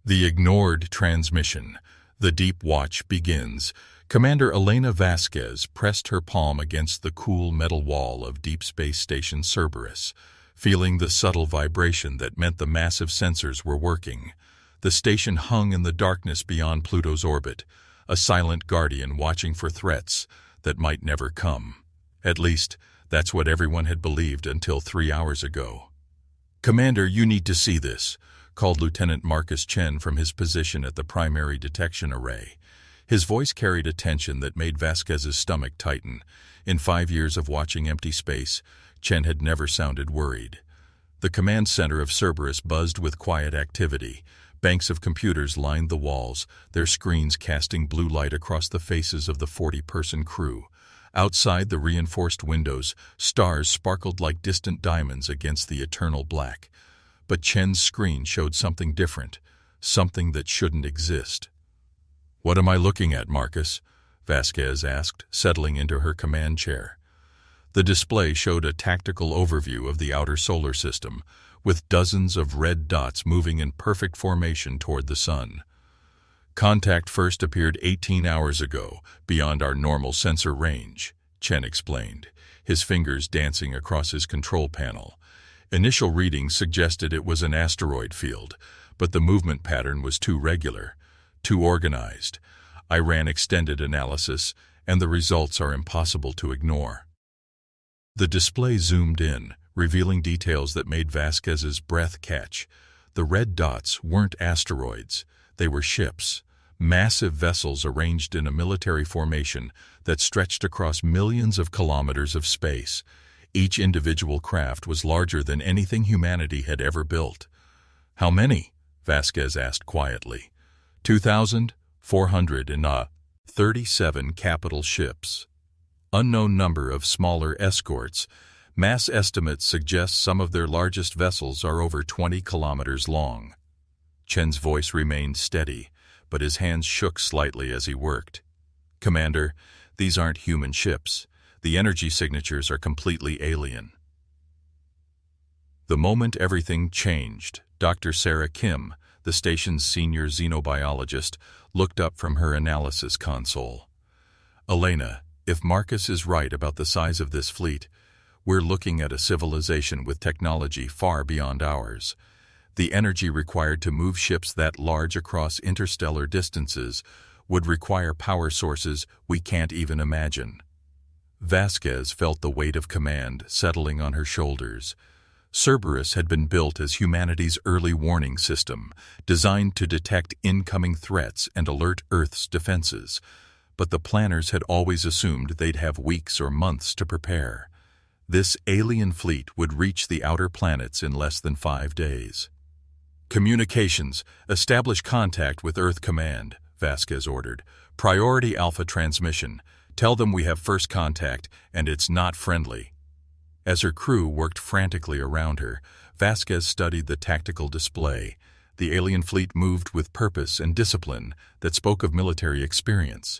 The ignored transmission. The deep watch begins. Commander Elena Vasquez pressed her palm against the cool metal wall of Deep Space Station Cerberus, feeling the subtle vibration that meant the massive sensors were working. The station hung in the darkness beyond Pluto's orbit, a silent guardian watching for threats that might never come. At least, that's what everyone had believed until 3 hours ago. "Commander, you need to see this," called Lieutenant Marcus Chen from his position at the primary detection array. His voice carried a tension that made Vasquez's stomach tighten. In 5 years of watching empty space, Chen had never sounded worried. The command center of Cerberus buzzed with quiet activity. Banks of computers lined the walls, their screens casting blue light across the faces of the 40-person crew. Outside the reinforced windows, stars sparkled like distant diamonds against the eternal black. But Chen's screen showed something different, something that shouldn't exist. "What am I looking at, Marcus?" Vasquez asked, settling into her command chair. The display showed a tactical overview of the outer solar system, with dozens of red dots moving in perfect formation toward the sun. "Contact first appeared 18 hours ago, beyond our normal sensor range," Chen explained, his fingers dancing across his control panel. Initial readings suggested it was an asteroid field, but the movement pattern was too regular, too organized. I ran extended analysis, and the results are impossible to ignore. The display zoomed in, revealing details that made Vasquez's breath catch. The red dots weren't asteroids. They were ships, massive vessels arranged in a military formation that stretched across millions of kilometers of space. Each individual craft was larger than anything humanity had ever built. "How many?" Vasquez asked quietly. 2,437 capital ships. Unknown number of smaller escorts. Mass estimates suggest some of their largest vessels are over 20 kilometers long. Chen's voice remained steady, but his hands shook slightly as he worked. "Commander, these aren't human ships. The energy signatures are completely alien." The moment everything changed, Dr. Sarah Kim, the station's senior xenobiologist, looked up from her analysis console. "Elena, if Marcus is right about the size of this fleet, we're looking at a civilization with technology far beyond ours. The energy required to move ships that large across interstellar distances would require power sources we can't even imagine." Vasquez felt the weight of command settling on her shoulders. Cerberus had been built as humanity's early warning system, designed to detect incoming threats and alert Earth's defenses. But the planners had always assumed they'd have weeks or months to prepare. This alien fleet would reach the outer planets in less than 5 days. "Communications, establish contact with Earth Command," Vasquez ordered. "Priority Alpha transmission. Tell them we have first contact, and it's not friendly." As her crew worked frantically around her, Vasquez studied the tactical display. The alien fleet moved with purpose and discipline that spoke of military experience.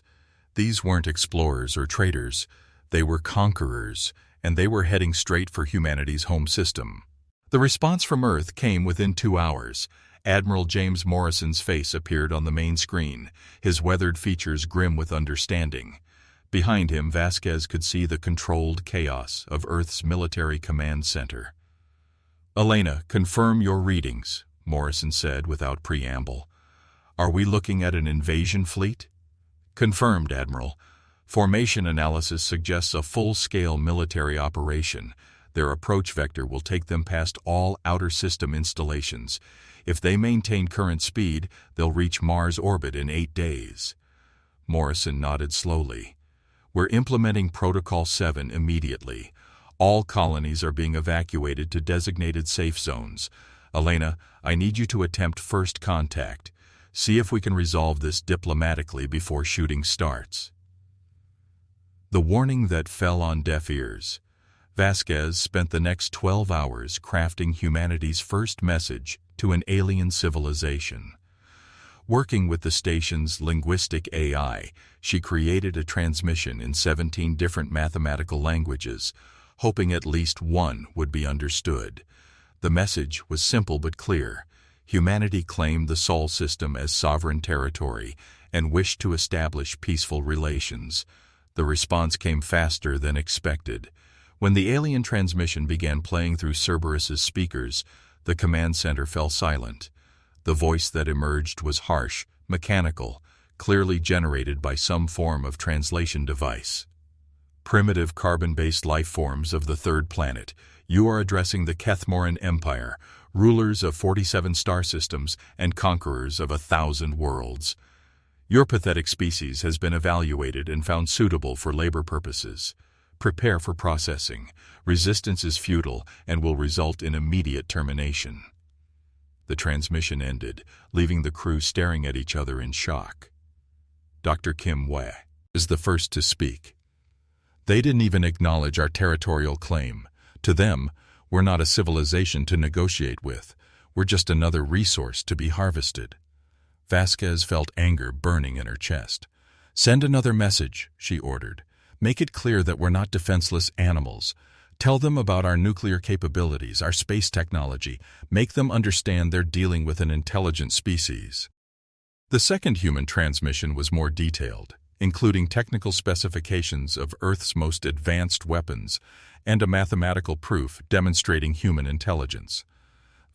These weren't explorers or traders. They were conquerors, and they were heading straight for humanity's home system. The response from Earth came within 2 hours. Admiral James Morrison's face appeared on the main screen, his weathered features grim with understanding. Behind him, Vasquez could see the controlled chaos of Earth's military command center. "Elena, confirm your readings," Morrison said without preamble. "Are we looking at an invasion fleet?" "Confirmed, Admiral. Formation analysis suggests a full-scale military operation. Their approach vector will take them past all outer system installations. If they maintain current speed, they'll reach Mars orbit in 8 days. Morrison nodded slowly. "We're implementing Protocol 7 immediately. All colonies are being evacuated to designated safe zones. Elena, I need you to attempt first contact. See if we can resolve this diplomatically before shooting starts." The warning that fell on deaf ears. Vasquez spent the next 12 hours crafting humanity's first message to an alien civilization. Working with the station's linguistic AI, she created a transmission in 17 different mathematical languages, hoping at least one would be understood. The message was simple but clear. Humanity claimed the Sol system as sovereign territory and wished to establish peaceful relations. The response came faster than expected. When the alien transmission began playing through Cerberus's speakers, the command center fell silent. The voice that emerged was harsh, mechanical, clearly generated by some form of translation device. Primitive carbon-based life forms of the third planet, you are addressing the Kethmoran Empire, rulers of 47 star systems and conquerors of 1,000 worlds. Your pathetic species has been evaluated and found suitable for labor purposes. Prepare for processing. Resistance is futile and will result in immediate termination. The transmission ended, leaving the crew staring at each other in shock. Dr. Kim Wei is the first to speak. They didn't even acknowledge our territorial claim. To them, we're not a civilization to negotiate with. We're just another resource to be harvested. Vasquez felt anger burning in her chest. Send another message, she ordered. Make it clear that we're not defenseless animals. Tell them about our nuclear capabilities, our space technology. Make them understand they're dealing with an intelligent species. The second human transmission was more detailed, including technical specifications of Earth's most advanced weapons and a mathematical proof demonstrating human intelligence.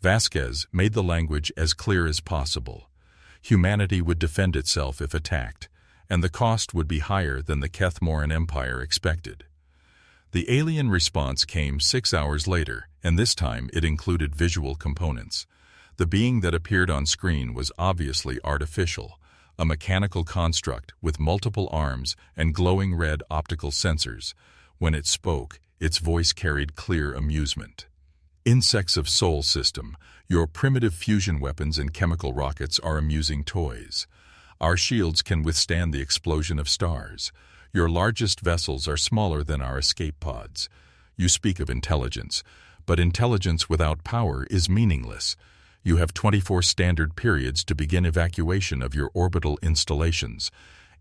Vasquez made the language as clear as possible. Humanity would defend itself if attacked, and the cost would be higher than the Kethmoran Empire expected. The alien response came 6 hours later, and this time it included visual components. The being that appeared on screen was obviously artificial, a mechanical construct with multiple arms and glowing red optical sensors. When it spoke, its voice carried clear amusement. Insects of Sol system, your primitive fusion weapons and chemical rockets are amusing toys. Our shields can withstand the explosion of stars. Your largest vessels are smaller than our escape pods. You speak of intelligence, but intelligence without power is meaningless. You have 24 standard periods to begin evacuation of your orbital installations.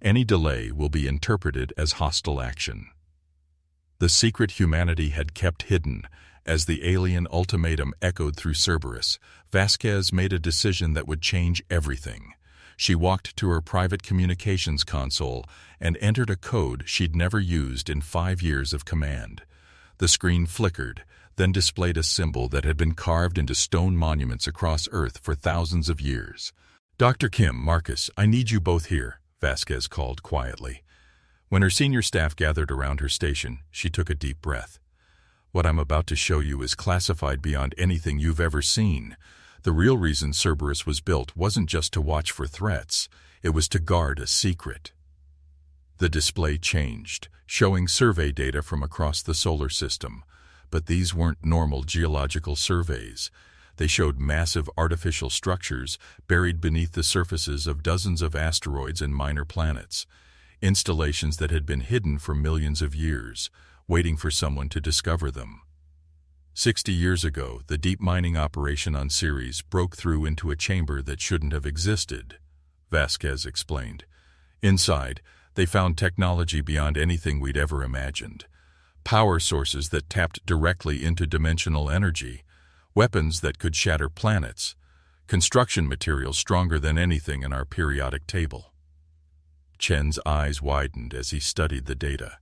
Any delay will be interpreted as hostile action. The secret humanity had kept hidden. As the alien ultimatum echoed through Cerberus, Vasquez made a decision that would change everything. She walked to her private communications console and entered a code she'd never used in 5 years of command. The screen flickered, then displayed a symbol that had been carved into stone monuments across Earth for thousands of years. Dr. Kim, Marcus, I need you both here, Vasquez called quietly. When her senior staff gathered around her station, she took a deep breath. What I'm about to show you is classified beyond anything you've ever seen. The real reason Cerberus was built wasn't just to watch for threats, it was to guard a secret. The display changed, showing survey data from across the solar system. But these weren't normal geological surveys. They showed massive artificial structures buried beneath the surfaces of dozens of asteroids and minor planets. Installations that had been hidden for millions of years, waiting for someone to discover them. 60 years ago, the deep mining operation on Ceres broke through into a chamber that shouldn't have existed, Vasquez explained. Inside, they found technology beyond anything we'd ever imagined. Power sources that tapped directly into dimensional energy, weapons that could shatter planets, construction materials stronger than anything in our periodic table. Chen's eyes widened as he studied the data.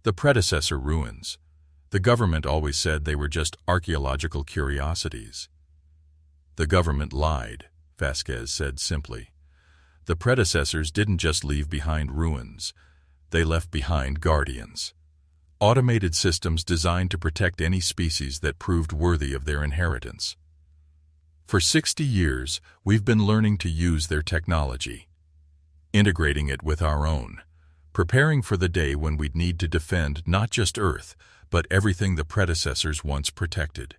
The predecessor ruins. The government always said they were just archaeological curiosities. The government lied, Vasquez said simply. The predecessors didn't just leave behind ruins. They left behind guardians. Automated systems designed to protect any species that proved worthy of their inheritance. For 60 years, we've been learning to use their technology, integrating it with our own, preparing for the day when we'd need to defend not just Earth, but everything the predecessors once protected.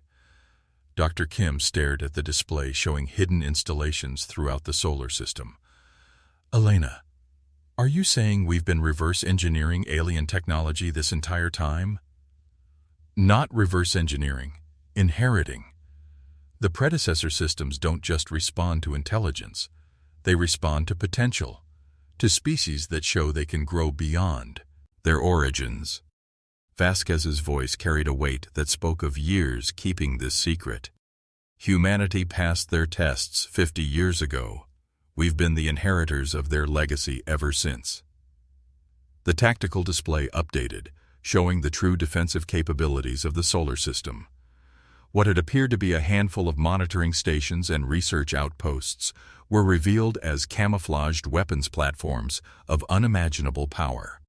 Dr. Kim stared at the display showing hidden installations throughout the solar system. Elena, are you saying we've been reverse engineering alien technology this entire time? Not reverse engineering, inheriting. The predecessor systems don't just respond to intelligence. They respond to potential, to species that show they can grow beyond their origins. Vasquez's voice carried a weight that spoke of years keeping this secret. Humanity passed their tests 50 years ago. We've been the inheritors of their legacy ever since. The tactical display updated, showing the true defensive capabilities of the solar system. What had appeared to be a handful of monitoring stations and research outposts were revealed as camouflaged weapons platforms of unimaginable power.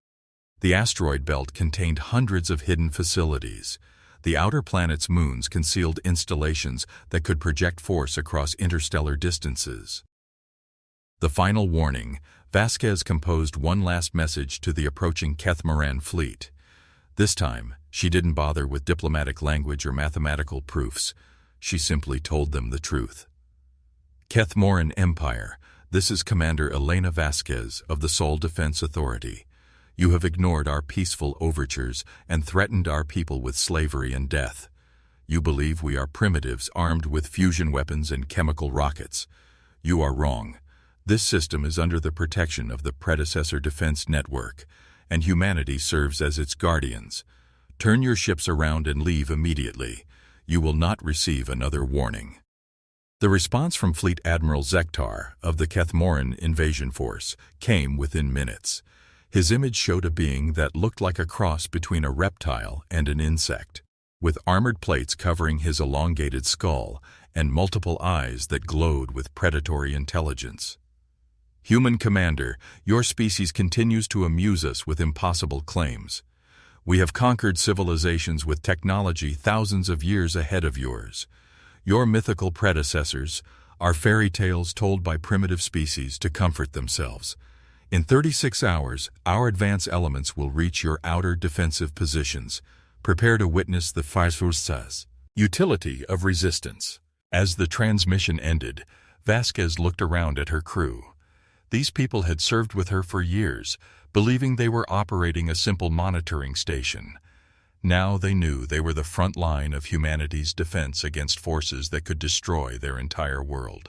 The asteroid belt contained hundreds of hidden facilities. The outer planet's moons concealed installations that could project force across interstellar distances. The final warning, Vasquez composed one last message to the approaching Kethmoran fleet. This time, she didn't bother with diplomatic language or mathematical proofs. She simply told them the truth. Kethmoran Empire, this is Commander Elena Vasquez of the Sol Defense Authority. You have ignored our peaceful overtures and threatened our people with slavery and death. You believe we are primitives armed with fusion weapons and chemical rockets. You are wrong. This system is under the protection of the predecessor defense network, and humanity serves as its guardians. Turn your ships around and leave immediately. You will not receive another warning. The response from Fleet Admiral Zektar of the Kethmoran invasion force came within minutes. His image showed a being that looked like a cross between a reptile and an insect, with armored plates covering his elongated skull and multiple eyes that glowed with predatory intelligence. Human Commander, your species continues to amuse us with impossible claims. We have conquered civilizations with technology thousands of years ahead of yours. Your mythical predecessors are fairy tales told by primitive species to comfort themselves. In 36 hours, our advance elements will reach your outer defensive positions. Prepare to witness the Faisfus's utility of resistance. As the transmission ended, Vasquez looked around at her crew. These people had served with her for years, believing they were operating a simple monitoring station. Now they knew they were the front line of humanity's defense against forces that could destroy their entire world.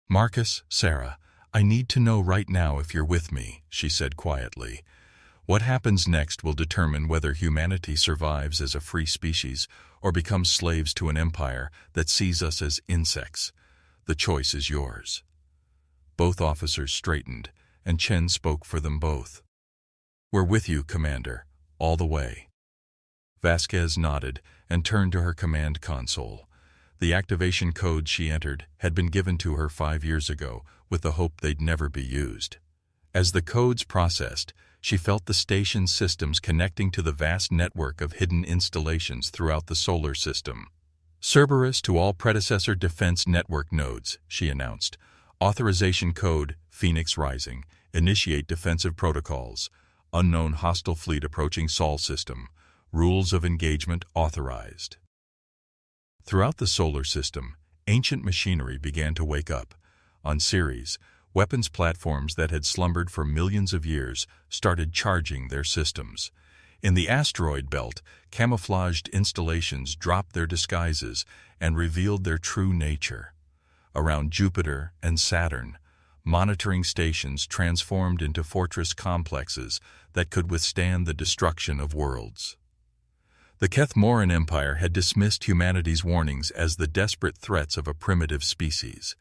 Marcus, Sarah, I need to know right now if you're with me, she said quietly. What happens next will determine whether humanity survives as a free species or becomes slaves to an empire that sees us as insects. The choice is yours. Both officers straightened, and Chen spoke for them both. We're with you, Commander, all the way. Vasquez nodded and turned to her command console. The activation code she entered had been given to her 5 years ago, with the hope they'd never be used. As the codes processed, she felt the station's systems connecting to the vast network of hidden installations throughout the solar system. Cerberus to all predecessor defense network nodes, she announced. Authorization code, Phoenix Rising. Initiate defensive protocols. Unknown hostile fleet approaching Sol system. Rules of engagement authorized. Throughout the solar system, ancient machinery began to wake up. On Ceres, weapons platforms that had slumbered for millions of years started charging their systems. In the asteroid belt, camouflaged installations dropped their disguises and revealed their true nature. Around Jupiter and Saturn, monitoring stations transformed into fortress complexes that could withstand the destruction of worlds. The Kethmoran Empire had dismissed humanity's warnings as the desperate threats of a primitive species.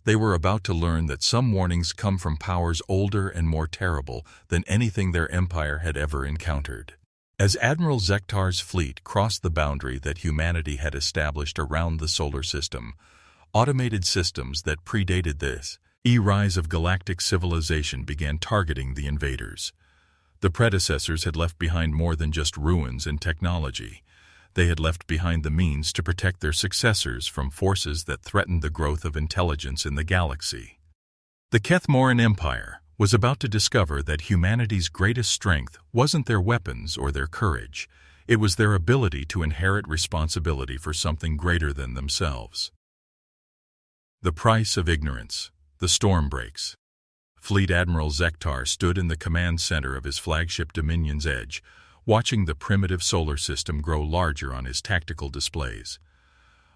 They were about to learn that some warnings come from powers older and more terrible than anything their empire had ever encountered. As Admiral Zektar's fleet crossed the boundary that humanity had established around the solar system, automated systems that predated this rise of galactic civilization began targeting the invaders. The predecessors had left behind more than just ruins and technology. They had left behind the means to protect their successors from forces that threatened the growth of intelligence in the galaxy. The Kethmoran Empire was about to discover that humanity's greatest strength wasn't their weapons or their courage. It was their ability to inherit responsibility for something greater than themselves. The price of ignorance. The storm breaks. Fleet Admiral Zektar stood in the command center of his flagship Dominion's Edge, watching the primitive solar system grow larger on his tactical displays.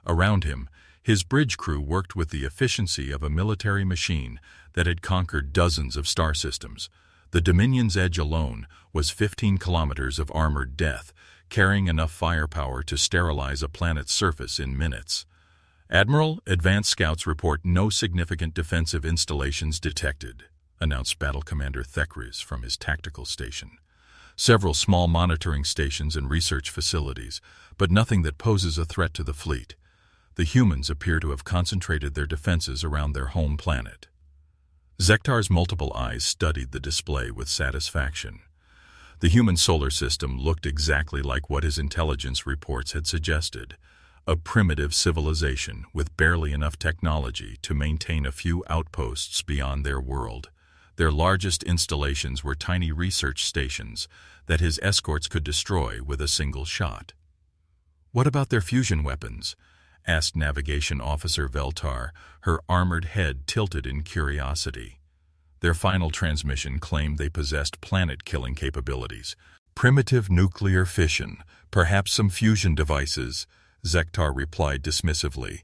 Around him, his bridge crew worked with the efficiency of a military machine that had conquered dozens of star systems. The Dominion's Edge alone was 15 kilometers of armored death, carrying enough firepower to sterilize a planet's surface in minutes. Admiral, advanced scouts report no significant defensive installations detected, announced Battle Commander Thekris from his tactical station. Several small monitoring stations and research facilities, but nothing that poses a threat to the fleet. The humans appear to have concentrated their defenses around their home planet. Zektar's multiple eyes studied the display with satisfaction. The human solar system looked exactly like what his intelligence reports had suggested. A primitive civilization with barely enough technology to maintain a few outposts beyond their world. Their largest installations were tiny research stations that his escorts could destroy with a single shot. "What about their fusion weapons?" asked Navigation Officer Veltar, her armored head tilted in curiosity. Their final transmission claimed they possessed planet-killing capabilities. "Primitive nuclear fission, perhaps some fusion devices," Zektar replied dismissively.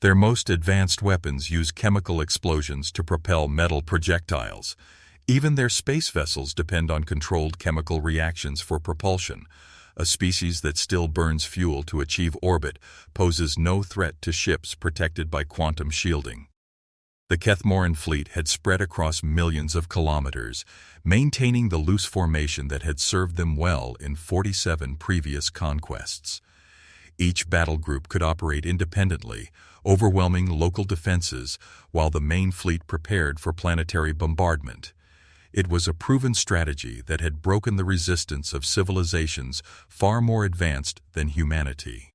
"Their most advanced weapons use chemical explosions to propel metal projectiles. Even their space vessels depend on controlled chemical reactions for propulsion. A species that still burns fuel to achieve orbit poses no threat to ships protected by quantum shielding." The Kethmoran fleet had spread across millions of kilometers, maintaining the loose formation that had served them well in 47 previous conquests. Each battle group could operate independently, overwhelming local defenses while the main fleet prepared for planetary bombardment. It was a proven strategy that had broken the resistance of civilizations far more advanced than humanity.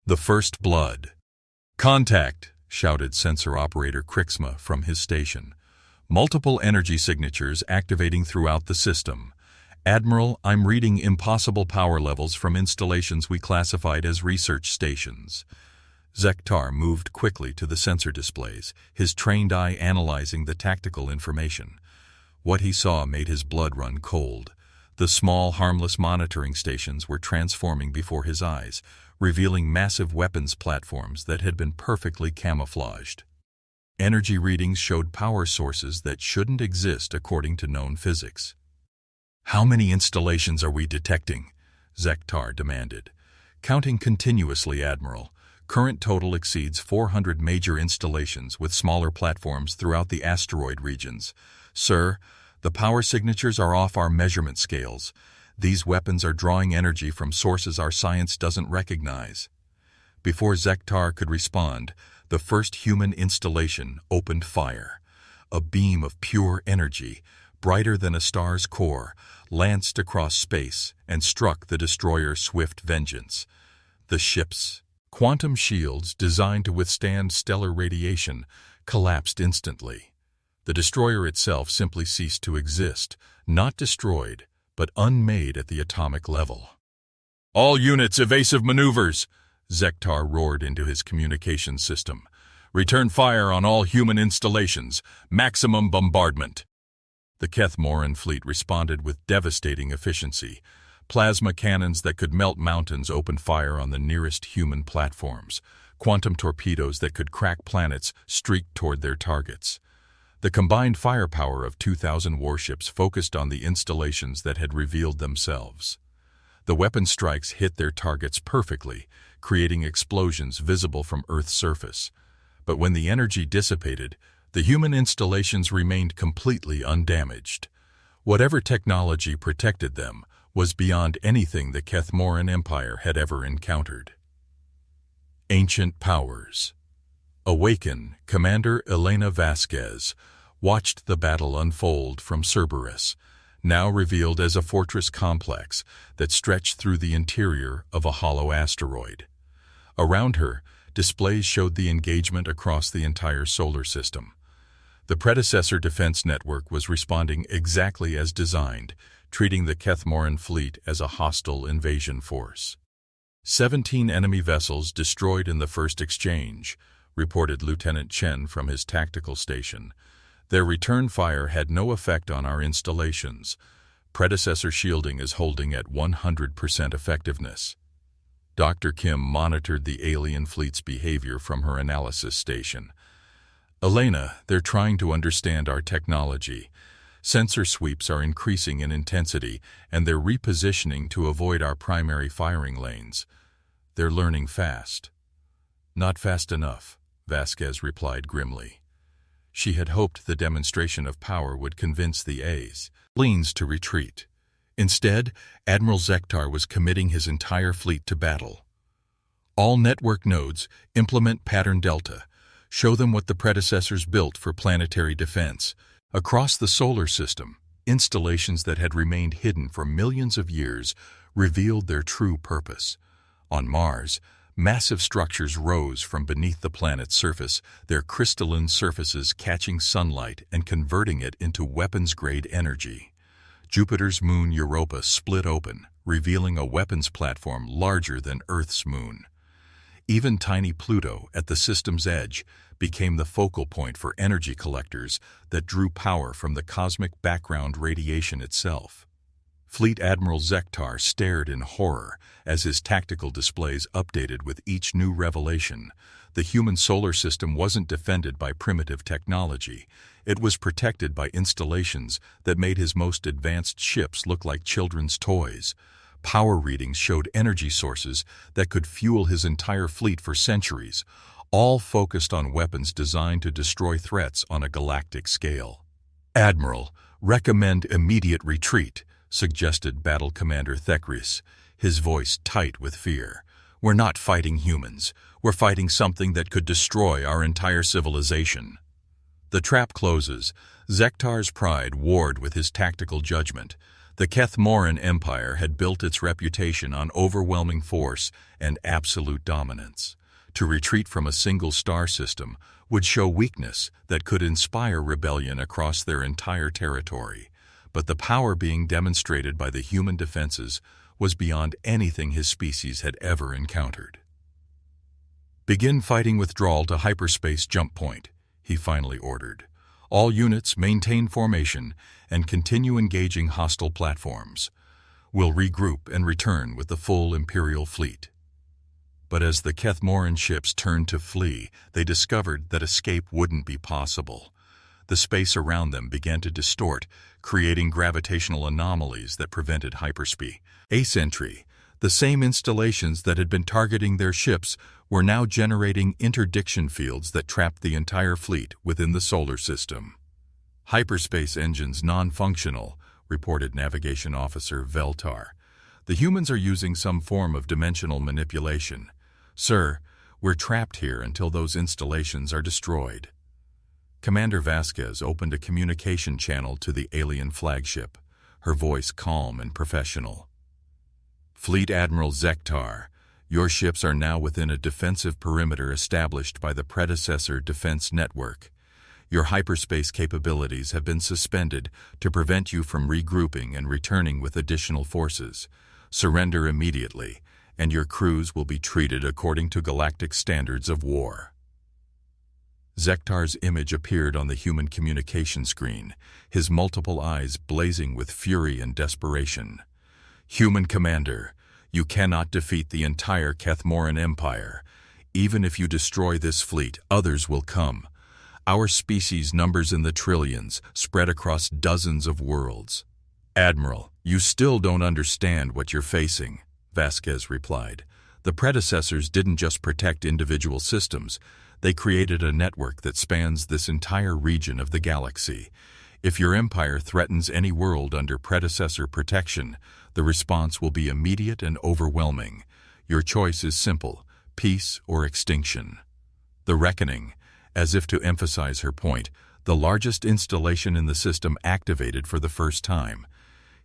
The First Blood. "Contact!" shouted sensor operator Krixma from his station. "Multiple energy signatures activating throughout the system. Admiral, I'm reading impossible power levels from installations we classified as research stations." Zektar moved quickly to the sensor displays, his trained eye analyzing the tactical information. What he saw made his blood run cold. The small, harmless monitoring stations were transforming before his eyes, revealing massive weapons platforms that had been perfectly camouflaged. Energy readings showed power sources that shouldn't exist according to known physics. "How many installations are we detecting?" Zektar demanded. "Counting continuously, Admiral. Current total exceeds 400 major installations with smaller platforms throughout the asteroid regions. Sir, the power signatures are off our measurement scales. These weapons are drawing energy from sources our science doesn't recognize." Before Zektar could respond, the first human installation opened fire. A beam of pure energy, brighter than a star's core, lanced across space and struck the destroyer Swift Vengeance. The ship's quantum shields, designed to withstand stellar radiation, collapsed instantly. The destroyer itself simply ceased to exist, not destroyed, but unmade at the atomic level. "All units, evasive maneuvers!" Zektar roared into his communication system. "Return fire on all human installations. Maximum bombardment." The Kethmoran fleet responded with devastating efficiency. Plasma cannons that could melt mountains opened fire on the nearest human platforms. Quantum torpedoes that could crack planets streaked toward their targets. The combined firepower of 2,000 warships focused on the installations that had revealed themselves. The weapon strikes hit their targets perfectly, creating explosions visible from Earth's surface. But when the energy dissipated, the human installations remained completely undamaged. Whatever technology protected them was beyond anything the Kethmoran Empire had ever encountered. Ancient Powers. Awaken, Commander Elena Vasquez watched the battle unfold from Cerberus, now revealed as a fortress complex that stretched through the interior of a hollow asteroid. Around her, displays showed the engagement across the entire solar system. The predecessor defense network was responding exactly as designed, treating the Kethmoran fleet as a hostile invasion force. 17 enemy vessels destroyed in the first exchange, reported Lieutenant Chen from his tactical station. Their return fire had no effect on our installations. Predecessor shielding is holding at 100% effectiveness. Dr. Kim monitored the alien fleet's behavior from her analysis station. "Elena, they're trying to understand our technology. Sensor sweeps are increasing in intensity, and they're repositioning to avoid our primary firing lanes." They're learning fast. Not fast enough, Vasquez replied grimly. She had hoped the demonstration of power would convince the A's leans to retreat. Instead, Admiral Zektar was committing his entire fleet to battle. All network nodes implement pattern delta. Show them what the predecessors built for planetary defense. Across the solar system, installations that had remained hidden for millions of years revealed their true purpose. On Mars, massive structures rose from beneath the planet's surface, their crystalline surfaces catching sunlight and converting it into weapons-grade energy. Jupiter's moon Europa split open, revealing a weapons platform larger than Earth's moon. Even tiny Pluto, at the system's edge, became the focal point for energy collectors that drew power from the cosmic background radiation itself. Fleet Admiral Zektar stared in horror as his tactical displays updated with each new revelation. The human solar system wasn't defended by primitive technology. It was protected by installations that made his most advanced ships look like children's toys. Power readings showed energy sources that could fuel his entire fleet for centuries, all focused on weapons designed to destroy threats on a galactic scale. "Admiral, recommend immediate retreat," suggested Battle Commander Thekris, his voice tight with fear. "We're not fighting humans. We're fighting something that could destroy our entire civilization." The trap closes. Zektar's pride warred with his tactical judgment. The Kethmoran Empire had built its reputation on overwhelming force and absolute dominance. To retreat from a single star system would show weakness that could inspire rebellion across their entire territory. But the power being demonstrated by the human defenses was beyond anything his species had ever encountered. "Begin fighting withdrawal to hyperspace jump point," he finally ordered. "All units maintain formation and continue engaging hostile platforms. We'll regroup and return with the full Imperial fleet." But as the Kethmoran ships turned to flee, they discovered that escape wouldn't be possible. The space around them began to distort, creating gravitational anomalies that prevented hyperspeed. Asentry, the same installations that had been targeting their ships, were now generating interdiction fields that trapped the entire fleet within the solar system. "Hyperspace engines non-functional," reported Navigation Officer Veltar. "The humans are using some form of dimensional manipulation. Sir, we're trapped here until those installations are destroyed." Commander Vasquez opened a communication channel to the alien flagship, her voice calm and professional. "Fleet Admiral Zektar, your ships are now within a defensive perimeter established by the predecessor defense network. Your hyperspace capabilities have been suspended to prevent you from regrouping and returning with additional forces. Surrender immediately, and your crews will be treated according to galactic standards of war." Zektar's image appeared on the human communication screen, his multiple eyes blazing with fury and desperation. "Human Commander, you cannot defeat the entire Kethmoran Empire. Even if you destroy this fleet, others will come. Our species numbers in the trillions, spread across dozens of worlds." "Admiral, you still don't understand what you're facing," Vasquez replied. "The predecessors didn't just protect individual systems. They created a network that spans this entire region of the galaxy. If your empire threatens any world under predecessor protection, the response will be immediate and overwhelming. Your choice is simple: peace or extinction." The Reckoning, as if to emphasize her point, the largest installation in the system activated for the first time.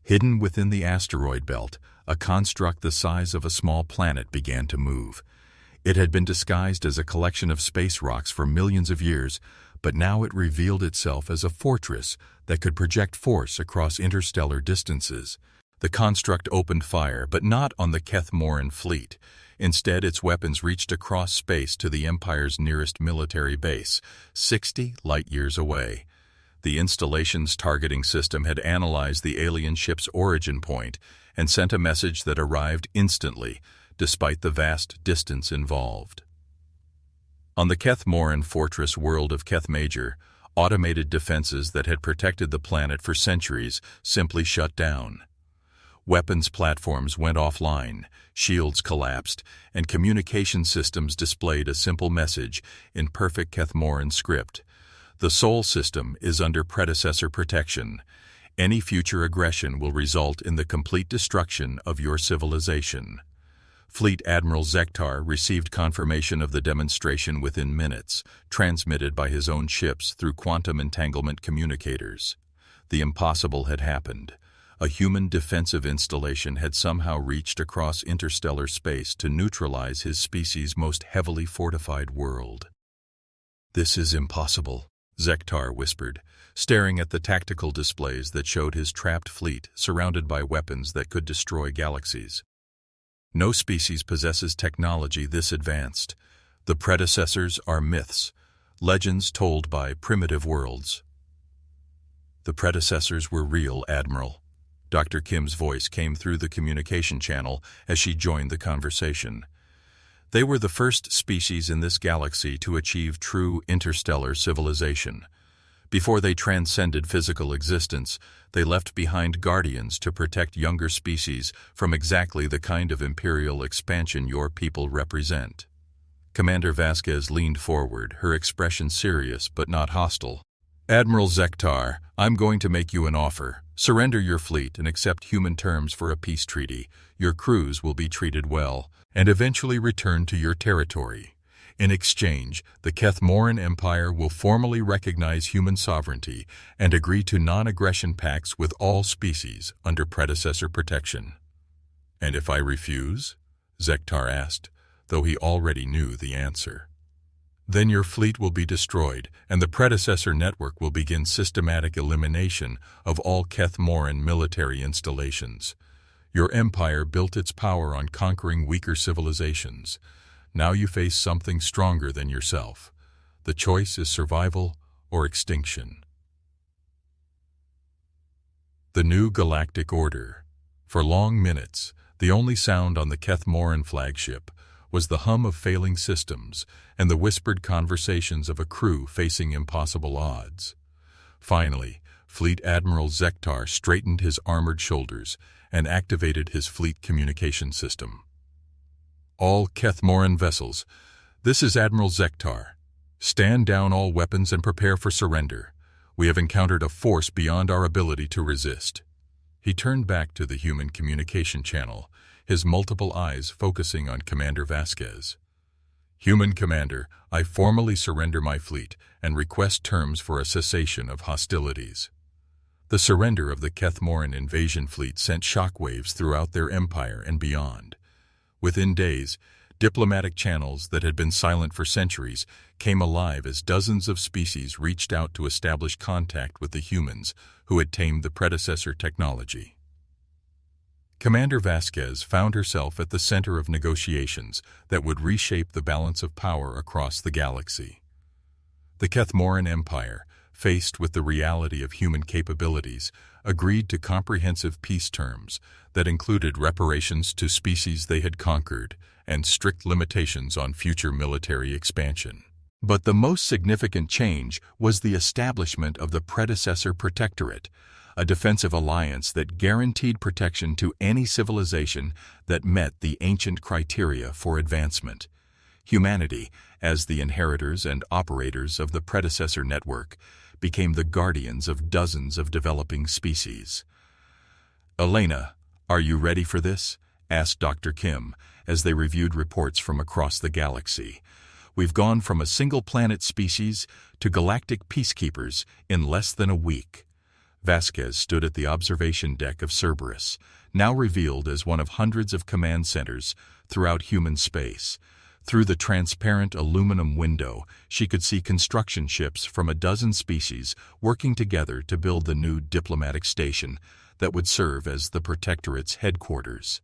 Hidden within the asteroid belt, a construct the size of a small planet began to move. It had been disguised as a collection of space rocks for millions of years, but now it revealed itself as a fortress that could project force across interstellar distances. The construct opened fire, but not on the Kethmoran fleet. Instead, its weapons reached across space to the Empire's nearest military base, 60 light-years away. The installation's targeting system had analyzed the alien ship's origin point and sent a message that arrived instantly, despite the vast distance involved. On the Kethmoran fortress world of Keth Major, automated defenses that had protected the planet for centuries simply shut down. Weapons platforms went offline, shields collapsed, and communication systems displayed a simple message in perfect Kethmoran script. The Sol system is under predecessor protection. Any future aggression will result in the complete destruction of your civilization. Fleet Admiral Zektar received confirmation of the demonstration within minutes, transmitted by his own ships through quantum entanglement communicators. The impossible had happened. A human defensive installation had somehow reached across interstellar space to neutralize his species' most heavily fortified world. "This is impossible," Zektar whispered, staring at the tactical displays that showed his trapped fleet surrounded by weapons that could destroy galaxies. "No species possesses technology this advanced. The predecessors are myths, legends told by primitive worlds." "The predecessors were real, Admiral." Dr. Kim's voice came through the communication channel as she joined the conversation. "They were the first species in this galaxy to achieve true interstellar civilization. Before they transcended physical existence, they left behind guardians to protect younger species from exactly the kind of imperial expansion your people represent." Commander Vasquez leaned forward, her expression serious but not hostile. "Admiral Zektar, I'm going to make you an offer. Surrender your fleet and accept human terms for a peace treaty. Your crews will be treated well, and eventually return to your territory. In exchange, the Kethmoran Empire will formally recognize human sovereignty and agree to non-aggression pacts with all species under predecessor protection." "And if I refuse?" Zektar asked, though he already knew the answer. "Then your fleet will be destroyed, and the predecessor network will begin systematic elimination of all Kethmoran military installations. Your empire built its power on conquering weaker civilizations. Now you face something stronger than yourself. The choice is survival or extinction." The New Galactic Order. For long minutes, the only sound on the Kethmoran flagship was the hum of failing systems and the whispered conversations of a crew facing impossible odds. Finally, Fleet Admiral Zektar straightened his armored shoulders and activated his fleet communication system. "All Kethmoran vessels, this is Admiral Zektar. Stand down all weapons and prepare for surrender. We have encountered a force beyond our ability to resist." He turned back to the human communication channel, his multiple eyes focusing on Commander Vasquez. "Human Commander, I formally surrender my fleet and request terms for a cessation of hostilities." The surrender of the Kethmoran invasion fleet sent shockwaves throughout their empire and beyond. Within days, diplomatic channels that had been silent for centuries came alive as dozens of species reached out to establish contact with the humans who had tamed the predecessor technology. Commander Vasquez found herself at the center of negotiations that would reshape the balance of power across the galaxy. The Kethmoran Empire, faced with the reality of human capabilities, agreed to comprehensive peace terms that included reparations to species they had conquered and strict limitations on future military expansion. But the most significant change was the establishment of the predecessor protectorate, a defensive alliance that guaranteed protection to any civilization that met the ancient criteria for advancement. Humanity, as the inheritors and operators of the predecessor network, became the guardians of dozens of developing species. "Elena, are you ready for this?" asked Dr. Kim as they reviewed reports from across the galaxy. "We've gone from a single-planet species to galactic peacekeepers in less than a week." Vasquez stood at the observation deck of Cerberus, now revealed as one of hundreds of command centers throughout human space. Through the transparent aluminum window, she could see construction ships from a dozen species working together to build the new diplomatic station that would serve as the Protectorate's headquarters.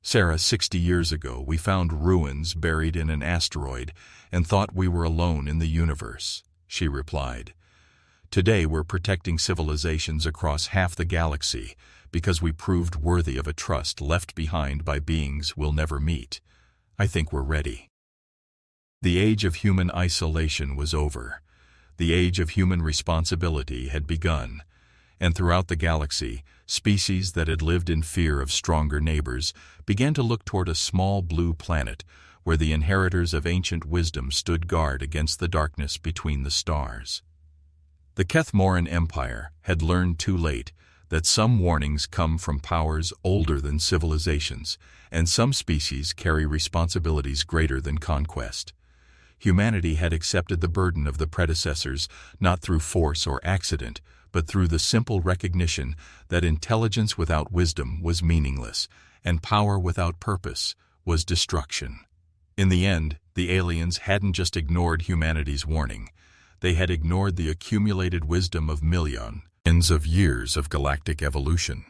"Sarah, 60 years ago, we found ruins buried in an asteroid and thought we were alone in the universe," she replied. "Today we're protecting civilizations across half the galaxy because we proved worthy of a trust left behind by beings we'll never meet. I think we're ready." The age of human isolation was over. The age of human responsibility had begun. and throughout the galaxy, species that had lived in fear of stronger neighbors began to look toward a small blue planet where the inheritors of ancient wisdom stood guard against the darkness between the stars. The Kethmoran Empire had learned too late that some warnings come from powers older than civilizations, and some species carry responsibilities greater than conquest. Humanity had accepted the burden of the predecessors not through force or accident, but through the simple recognition that intelligence without wisdom was meaningless, and power without purpose was destruction. In the end, the aliens hadn't just ignored humanity's warning. They had ignored the accumulated wisdom of millions of years of galactic evolution.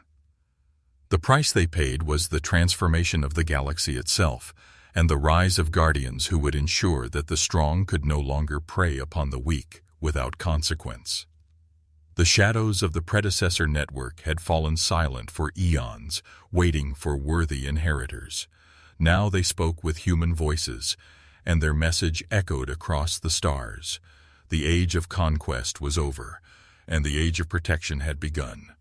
The price they paid was the transformation of the galaxy itself, and the rise of guardians who would ensure that the strong could no longer prey upon the weak without consequence. The shadows of the predecessor network had fallen silent for eons, waiting for worthy inheritors. Now they spoke with human voices, and their message echoed across the stars. The age of conquest was over, and the age of protection had begun.